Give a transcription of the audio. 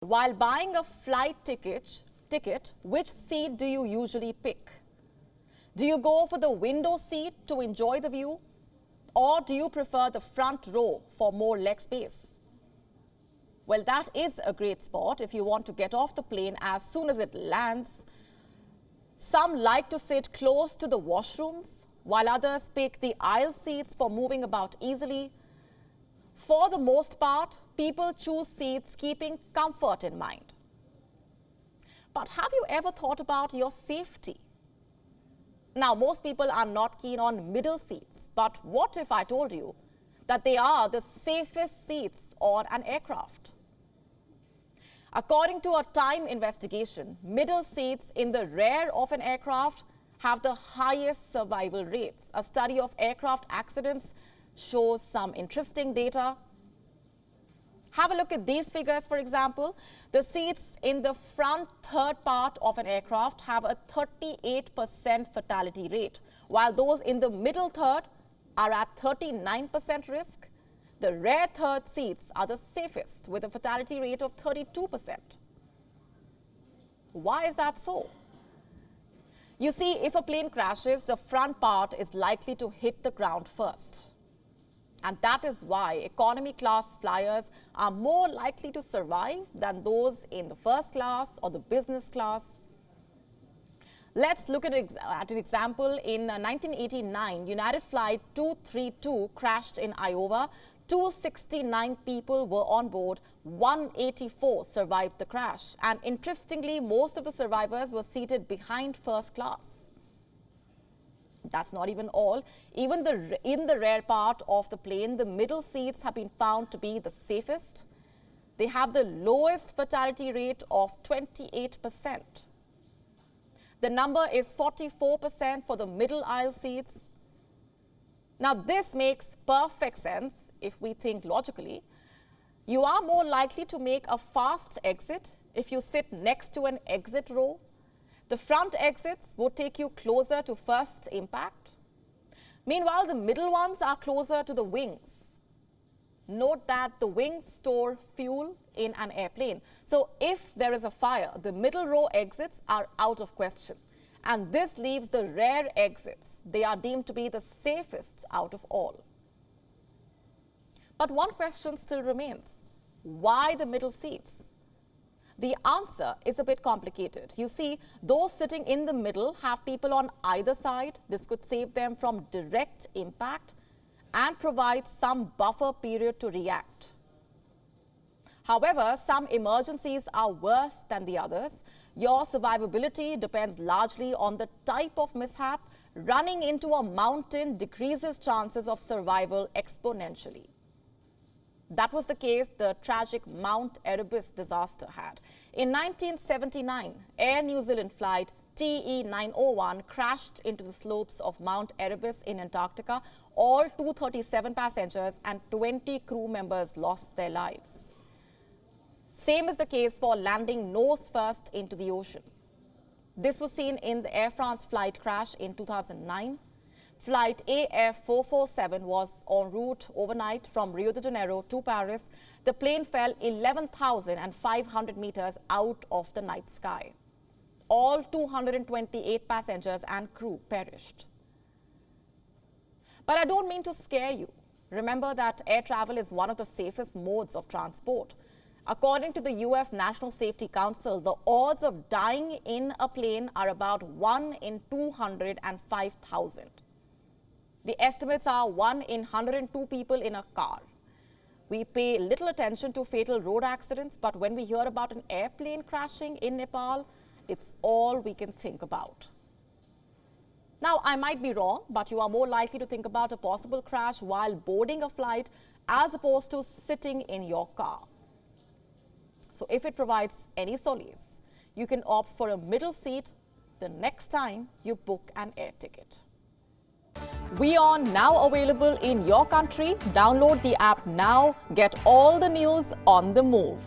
While buying a flight ticket, which seat do you usually pick? Do you go for the window seat to enjoy the view? Or do you prefer the front row for more leg space? Well, that is a great spot if you want to get off the plane as soon as it lands. Some like to sit close to the washrooms, while others pick the aisle seats for moving about easily. For the most part, people choose seats keeping comfort in mind. But have you ever thought about your safety? Now, most people are not keen on middle seats, but what if I told you that they are the safest seats on an aircraft? According to a Time investigation, middle seats in the rear of an aircraft have the highest survival rates. A study of aircraft accidents shows some interesting data. Have a look at these figures, for example. The seats in the front third part of an aircraft have a 38% fatality rate, while those in the middle third are at 39% risk. The rear third seats are the safest, with a fatality rate of 32%. Why is that so? You see, if a plane crashes, the front part is likely to hit the ground first. And that is why economy class flyers are more likely to survive than those in the first class or the business class. Let's look at an example. In 1989, United Flight 232 crashed in Iowa. 269 people were on board, 184 survived the crash. And interestingly, most of the survivors were seated behind first class. That's not even all. Even in the rear part of the plane, the middle seats have been found to be the safest. They have the lowest fatality rate of 28%. The number is 44% for the middle aisle seats. Now, this makes perfect sense if we think logically. You are more likely to make a fast exit if you sit next to an exit row. The front exits would take you closer to first impact. Meanwhile, the middle ones are closer to the wings. Note that the wings store fuel in an airplane. So if there is a fire, the middle row exits are out of question. And this leaves the rear exits. They are deemed to be the safest out of all. But one question still remains. Why the middle seats? The answer is a bit complicated. You see, those sitting in the middle have people on either side. This could save them from direct impact and provide some buffer period to react. However, some emergencies are worse than the others. Your survivability depends largely on the type of mishap. Running into a mountain decreases chances of survival exponentially. That was the case the tragic Mount Erebus disaster had. In 1979, Air New Zealand flight TE901 crashed into the slopes of Mount Erebus in Antarctica. All 237 passengers and 20 crew members lost their lives. Same is the case for landing nose first into the ocean. This was seen in the Air France flight crash in 2009. Flight AF447 was en route overnight from Rio de Janeiro to Paris. The plane fell 11,500 meters out of the night sky. All 228 passengers and crew perished. But I don't mean to scare you. Remember that air travel is one of the safest modes of transport. According to the US National Safety Council, the odds of dying in a plane are about 1 in 205,000. The estimates are 1 in 102 people in a car. We pay little attention to fatal road accidents, but when we hear about an airplane crashing in Nepal, it's all we can think about. Now, I might be wrong, but you are more likely to think about a possible crash while boarding a flight as opposed to sitting in your car. So if it provides any solace, you can opt for a middle seat the next time you book an air ticket. WION now available in your country. Download the app now. Get all the news on the move.